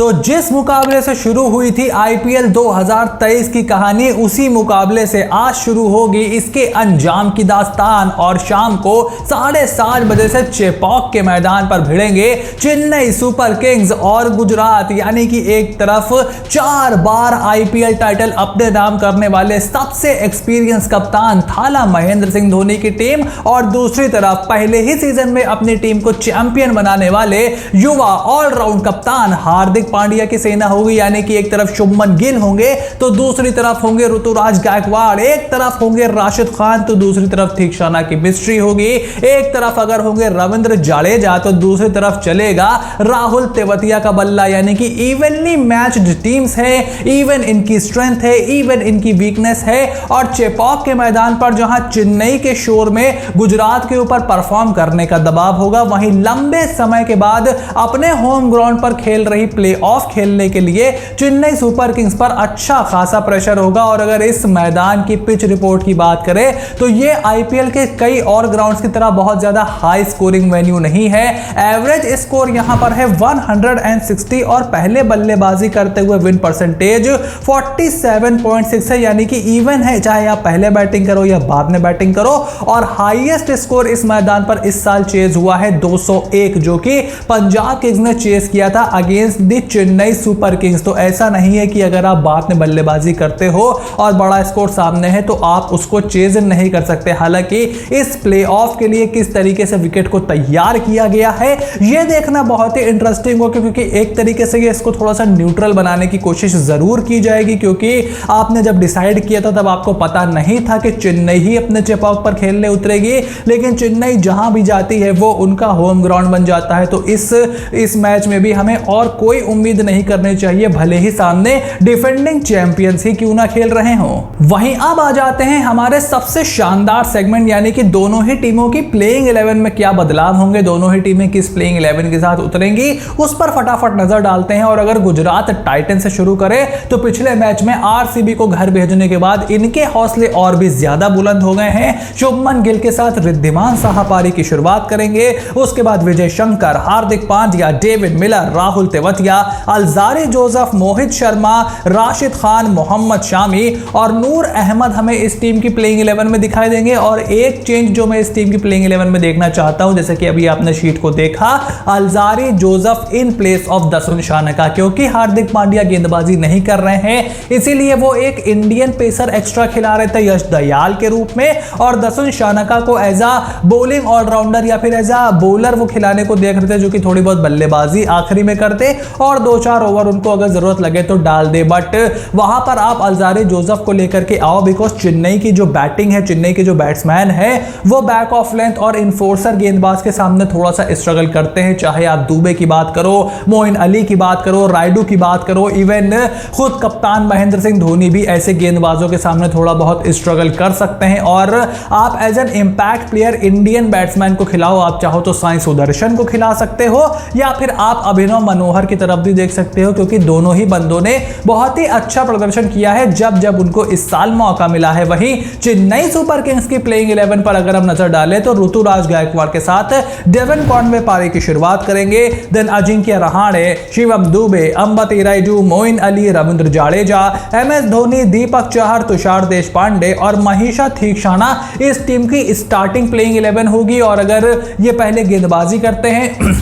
तो जिस मुकाबले से शुरू हुई थी आईपीएल 2023 की कहानी, उसी मुकाबले से आज शुरू होगी इसके अंजाम की दास्तान। और शाम को 7:30 बजे से चेपॉक के मैदान पर भिड़ेंगे चेन्नई सुपर किंग्स और गुजरात। यानी कि एक तरफ 4 बार आईपीएल टाइटल अपने नाम करने वाले सबसे एक्सपीरियंस कप्तान थाला महेंद्र सिंह धोनी की टीम, और दूसरी तरफ पहले ही सीजन में अपनी टीम को चैंपियन बनाने वाले युवा ऑलराउंड कप्तान हार्दिक पांड्या की सेना होगी। यानी कि एक तरफ शुभमन गिल होंगे तो दूसरी तरफ होंगे ऋतुराज गायकवाड़, एक तरफ होंगे राशिद खान तो दूसरी तरफ तीक्षाना की मिस्ट्री होगी, एक तरफ अगर होंगे रविंद्र जडेजा तो दूसरी तरफ चलेगा राहुल तेवतिया का बल्ला। यानी कि इवनली मैच्ड टीम्स है, इवन इनकी स्ट्रेंथ है, इवन इनकी वीकनेस है। और चेपॉक के मैदान पर जहां चेन्नई के शोर में गुजरात के ऊपर परफॉर्म करने का दबाव होगा, वहीं लंबे समय के बाद अपने होम ग्राउंड पर खेल रही प्लेऑफ खेलने के लिए चेन्नई सुपर किंग्स पर अच्छा खासा प्रेशर होगा। और अगर इस मैदान की पिच रिपोर्ट की बात करें तो ये आईपीएल के कई और ग्राउंड्स की तरह बहुत ज्यादा हाई स्कोरिंग वेन्यू नहीं है। एवरेज स्कोर यहां पर है 160 और पहले बल्लेबाजी करते हुए विन परसेंटेज 47.6 है। यानी कि इवन है, चाहे आप पहले बैटिंग करो या बाद में बैटिंग करो। और हाईएस्ट स्कोर इस मैदान पर इस साल चेज हुआ है 201, जो कि पंजाब किंग्स ने चेज किया था against the Chennai super Kings. तो ऐसा नहीं है कि अगर आप बाद में बल्लेबाजी करते हो और बड़ा स्कोर सामने है तो आप उसको चेज नहीं कर सकते। हालांकि इस प्लेऑफ के लिए किस तरीके से विकेट को तैयार किया गया है यह देखना बहुत ही इंटरेस्टिंग होगा, क्योंकि एक तरीके से इसको थोड़ा सा न्यूट्रल बनाने की कोशिश जरूर की जाएगी। क्योंकि आपने जब डिसाइड किया था तब आपको पता नहीं था कि चेन्नई ही अपने चेपॉक पर खेलने उतरेगी, लेकिन चेन्नई जहां भी जाती है वो उनका होम ग्राउंड बन जाता है। तो इस मैच में भी हमें और कोई उम्मीद नहीं करनी चाहिए, भले ही सामने डिफेंडिंग चैंपियंस ही क्यों ना खेल रहे हों। वहीं अब आ जाते हैं हमारे सबसे शानदार सेगमेंट, यानी कि दोनों ही टीमों की प्लेइंग 11 में क्या बदलाव होंगे, दोनों ही टीमें किस प्लेइंग 11 के साथ उतरेंगी, उस पर फटाफट नजर डालते हैं। और अगर गुजरात टाइटन से शुरू करें तो पिछले मैच में आरसीबी को घर भेजने के बाद इनके हौसले और भी ज्यादा बुलंद हो गए हैं। शुभमन गिल के साथ रिद्धिमान साहा पारी की शुरुआत करेंगे, उसके बाद Vijay Shankar, Hardik Pandya, David Miller, Rahul Tewatia, Alzarri Joseph, Mohit Sharma, Rashid Khan, Mohammed Shami और नूर अहमद हमें इस टीम की प्लेइंग 11 में दिखाई देंगे। और एक चेंज जो मैं इस टीम की प्लेइंग 11 में देखना चाहता हूं, जैसे कि अभी आपने शीट को देखा, Alzarri Joseph in place of Dasun Shanaka, क्योंकि हार्दिक पांड्या गेंदबाजी नहीं कर रहे हैं इसीलिए वो एक इंडियन पेसर एक्स्ट्रा खिला रहे थे यश दयाल के रूप में, और दसन शानका को एज आ बॉलिंग ऑलराउंडर या फिर एज आ बॉलर वो खिलाने को देख रहे थे, जो कि थोड़ी बहुत बल्लेबाजी आखिरी में करते और 2-4 ओवर उनको अगर जरूरत लगे तो डाल दे। बट वहां पर आप अल्जारी जोसेफ को लेकर के आओ, बिकॉज चेन्नई की जो बैटिंग है, चेन्नई के जो बैट्समैन है वो बैक ऑफ लेंथ और इन्फोर्सर गेंदबाज के सामने थोड़ा सा स्ट्रगल करते हैं। चाहे आप दुबे की बात करो, मोइन अली की बात करो, रायडू की बात करो, इवन खुद कप्तान महेंद्र सिंह धोनी भी ऐसे गेंदबाजों के सामने थोड़ा बहुत स्ट्रगल कर सकते हैं। और आप as an impact player Indian batsman को खिलाओ, आप चाहो तो साई सुदर्शन को खिला सकते हो या फिर आप अभिनव मनोहर की तरफ भी देख सकते हो, क्योंकि दोनों ही बंदों ने बहुत ही अच्छा प्रदर्शन किया है जब उनको इस साल मौका मिला है। वहीं चेन्नई सुपर किंग्स की प्लेइंग 11 पर अगर हम नजर डालें तो ऋतुराज गायकवाड़ के साथ डेवन कॉनवे पारी की शुरुआत करेंगे, देन अजिंक्य रहाणे, शिवम दुबे, अंबती रायडू, मोइन अली, रविंद्र जडेजा, एमएस धोनी, दीपक चहर, तुषार देशपांडे और मनीषा तीक्षाना इस टीम की स्टार्टिंग प्लेइंग 11 होगी। और अगर ये पहले गेंदबाजी करते हैं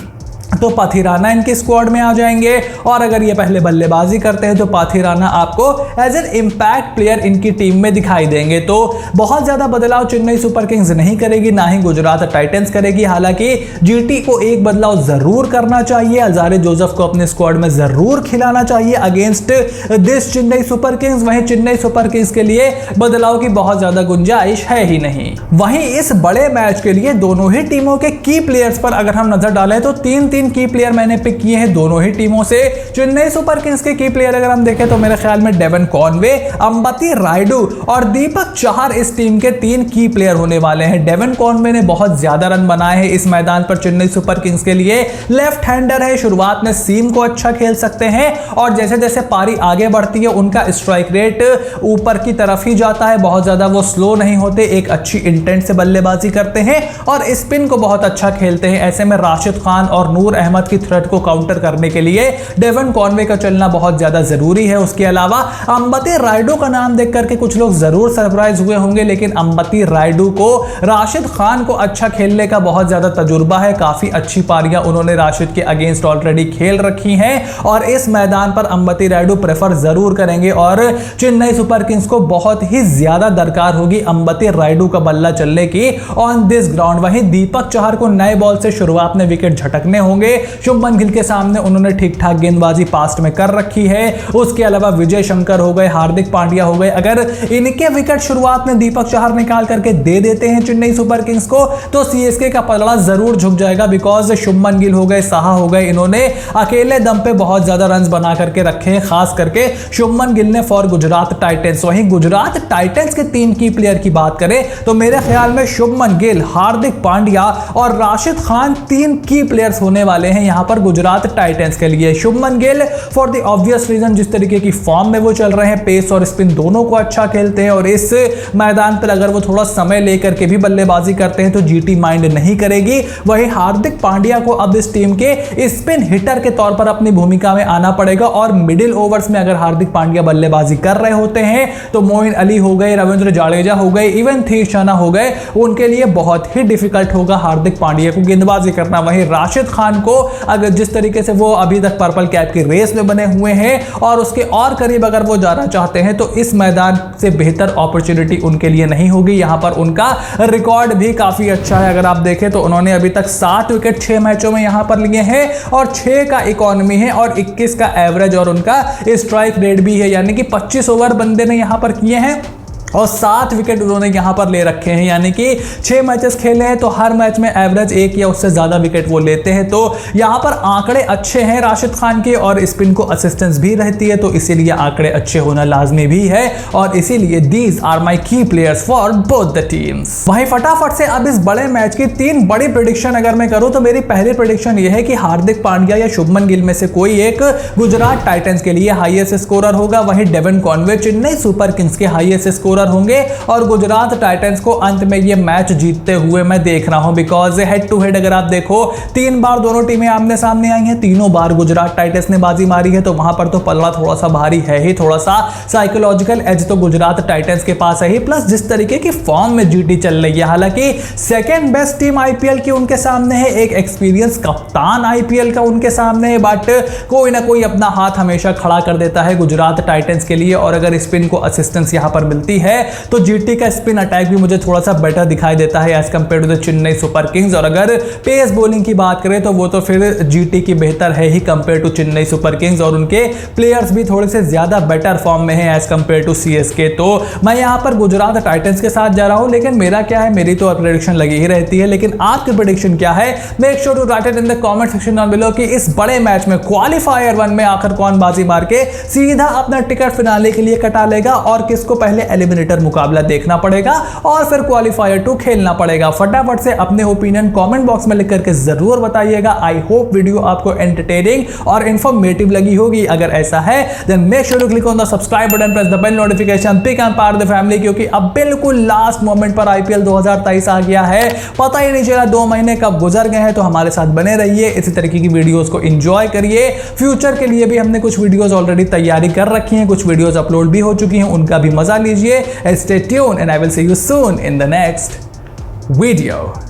तो पाथिराना इनके स्क्वाड में आ जाएंगे, और अगर ये पहले बल्लेबाजी करते हैं तो पाथिराना आपको एज एन इंपैक्ट प्लेयर इनकी टीम में दिखाई देंगे। तो बहुत ज्यादा बदलाव चेन्नई सुपर किंग्स नहीं करेगी, ना ही गुजरात टाइटंस करेगी। हालांकि जीटी को एक बदलाव जरूर करना चाहिए, अल्जारी जोसेफ को अपने स्क्वाड में जरूर खिलाना चाहिए against this Chennai super Kings. वहीं चेन्नई सुपर किंग्स के लिए बदलाव की बहुत ज्यादा गुंजाइश है ही नहीं। वहीं इस बड़े मैच के लिए दोनों ही टीमों के की प्लेयर्स पर अगर हम नजर डालें तो 3 की प्लेयर मैंने पिक किए हैं दोनों ही टीमों से। चेन्नई सुपर किंग्स के की प्लेयर अगर हम देखें तो मेरे ख्याल में डेवन कॉनवे, अंबती रायडू और दीपक चहर इस टीम के 3 की प्लेयर होने वाले हैं। डेवन कॉनवे ने बहुत ज्यादा रन बनाए हैं इस मैदान पर चेन्नई सुपर किंग्स के लिए, लेफ्ट हैंडर है, शुरुआत में सीम को अच्छा खेल सकते हैं और जैसे जैसे पारी आगे बढ़ती है उनका स्ट्राइक रेट ऊपर की तरफ ही जाता है, बहुत ज्यादा वो स्लो नहीं होते, एक अच्छी इंटेंट से बल्लेबाजी करते हैं और स्पिन को बहुत अच्छा खेलते हैं। ऐसे में राशिद खान और नूर अहमद की थ्रेट को काउंटर करने के लिए डेवन कॉनवे का चलना बहुत ज्यादा जरूरी है। उसके अलावा अंबती रायडू का नाम देख करके कुछ लोग जरूर सरप्राइज हुए होंगे, लेकिन अंबती रायडू को राशिद खान को अच्छा खेलने का बहुत ज्यादा तजुर्बा है। काफी अच्छी पारियां उन्होंने राशिद के अगेंस्ट ऑलरेडी खेल रखी हैं और इस मैदान पर अंबती रायडू प्रेफर जरूर करेंगे और चेन्नई सुपर किंग्स को बहुत ही ज्यादा दरकार होगी अंबती रायडू का बल्ला चलने की ऑन दिस ग्राउंड। वहीं दीपक चहर को नए बॉल से शुरुआत में विकेट झटकने होंगे। शुभमन गिल के सामने उन्होंने ठीक ठाक गेंदबाजी पास्ट में कर रखी है। उसके अलावा विजय शंकर हो गए, हार्दिक पांड्या हो गए, अगर इनके विकेट शुरुआत में दीपक चहर निकाल करके दे देते हैं चेन्नई सुपर किंग्स को तो सीएसके का पलड़ा जरूर झुक जाएगा। बिकॉज शुभमन गिल हो गए, साहा हो गए, इन्होंने अकेले दम पे बहुत ज्यादा रन बना करके रखे हैं, खास करके शुभमन गिल ने फॉर गुजरात टाइटंस। वहीं गुजरात टाइटंस के 3 की प्लेयर की बात करें तो मेरे ख्याल में शुभमन गिल, हार्दिक पांड्या और राशिद खान 3 की प्लेयर्स होने वाले हैं यहां पर गुजरात टाइटंस के लिए। Shubman Gill for the obvious reason जिस तरीके की फॉर्म में वो चल रहे हैं, पेस और स्पिन दोनों को अच्छा खेलते हैं और इस मैदान पर अगर वो थोड़ा समय लेकर के भी बल्लेबाजी करते हैं तो जीटी माइंड नहीं करेगी। वहीं हार्दिक पांड्या को अब इस टीम के स्पिन हिटर के तौर पर अपनी भूमिका में आना पड़ेगा और मिडिल ओवर्स में अगर हार्दिक पांड्या बल्लेबाजी कर रहे होते हैं तो मोइन अली हो गए, रविंद्र जाडेजा हो गए, इवन थीश शना हो गए, उनके लिए बहुत ही डिफिकल्ट होगा हार्दिक पांड्या को गेंदबाजी करना। वहीं राशिद खान को अगर जिस तरीके से वो अभी तक पर्पल कैप की रेस में बने हुए हैं और उसके और करीब अगर वो जाना चाहते हैं तो इस मैदान से बेहतर अपॉर्चुनिटी उनके लिए नहीं होगी। यहां पर उनका रिकॉर्ड भी काफी अच्छा है। अगर आप देखें तो उन्होंने अभी तक 7 विकेट 6 मैचों में यहां पर लिए हैं और 6 का इकोनॉमी है और 21 का एवरेज और उनका स्ट्राइक रेट भी है, यानी कि 25 ओवर बंदे ने यहां पर किए हैं और 7 विकेट उन्होंने यहां पर ले रखे हैं, यानी कि 6 मैचेस खेले हैं तो हर मैच में एवरेज 1 या उससे ज्यादा विकेट वो लेते हैं। तो यहां पर आंकड़े अच्छे हैं राशिद खान के और स्पिन को असिस्टेंस भी रहती है, तो इसीलिए आंकड़े अच्छे होना लाजमी भी है और इसीलिए दीज आर माई की players for both the teams. वहीं फटाफट से अब इस बड़े मैच की 3 बड़ी प्रेडिक्शन अगर मैं करूं तो मेरी पहली प्रेडिक्शन यह है कि हार्दिक पांड्या या शुभमन गिल में से कोई एक गुजरात टाइटंस के लिए हाईएस्ट स्कोरर होगा। वहीं Devon Conway Chennai super Kings के हाईएस्ट स्कोरर होंगे और गुजरात टाइटंस को अंत में ये मैच जीतते हुए मैं देख रहा हूं। बिकॉज हेड टू हेड अगर आप देखो 3 बार दोनों टीमें आमने सामने आई हैं, तीनों बार गुजरात टाइटंस ने बाजी मारी है, तो वहां पर तो पल्ला थोड़ा सा भारी है ही, थोड़ा सा साइकोलॉजिकल एज तो गुजरात टाइटंस के पास है ही। प्लस जिस तरीके की फॉर्म में जीटी चल रही है, हालांकि सेकेंड बेस्ट टीम आईपीएल की उनके सामने है, एक एक्सपीरियंस कप्तान आईपीएल का उनके सामने है, बट कोई ना कोई अपना हाथ हमेशा खड़ा कर देता है गुजरात टाइटंस के लिए और अगर स्पिन को असिस्टेंस यहां पर मिलती है तो जीटी का स्पिन अटैक भी मुझे थोड़ा सा बेटर दिखाई देता है as compared to the Chennai super Kings. और अगर पेस बॉलिंग की बात करें तो वो तो फिर जीटी की बेहतर है ही compare to Chennai super Kings और उनके प्लेयर्स भी थोड़े से ज्यादा बेटर फॉर्म में हैं एज कंपेयर टू सीएसके। तो मैं यहां पर गुजरात टाइटंस के साथ जा रहा हूं, लेकिन मेरा क्या है, मेरी तो प्रेडिक्शन लगी ही रहती है, लेकिन आपकी प्रेडिक्शन क्या है? Make sure to write it in the comment section down below कि इस बड़े मैच में क्वालिफायर 1 में आखिर कौन बाजी मार के सीधा अपना टिकट फिनाले के लिए कटा लेगा और किसको पहले एलिमिनेटर मुकाबला देखना पड़ेगा और फिर क्वालिफायर 2 खेलना पड़ेगा। फटाफट से अपने ओपिनियन कमेंट बॉक्स में लिख करके जरूर बताइएगा। आई होप वीडियो आपको एंटरटेनिंग और इंफॉर्मेटिव लगी होगी। अगर ऐसा है then make sure to click on the subscribe button, press the bell notification, become part of the family, क्योंकि अब बिल्कुल लास्ट मोमेंट पर आईपीएल 2023 आ गया है। पता ही नहीं चला 2 महीने कब गुजर गए हैं। तो हमारे साथ बने रहिए, इसी तरीके की वीडियोस को एंजॉय करिए। फ्यूचर के लिए भी हमने कुछ वीडियोस ऑलरेडी तैयारी कर रखी हैं, कुछ वीडियोस अपलोड भी हो चुकी हैं, उनका भी मजा लीजिए। Stay tuned and I will see you soon in the next video.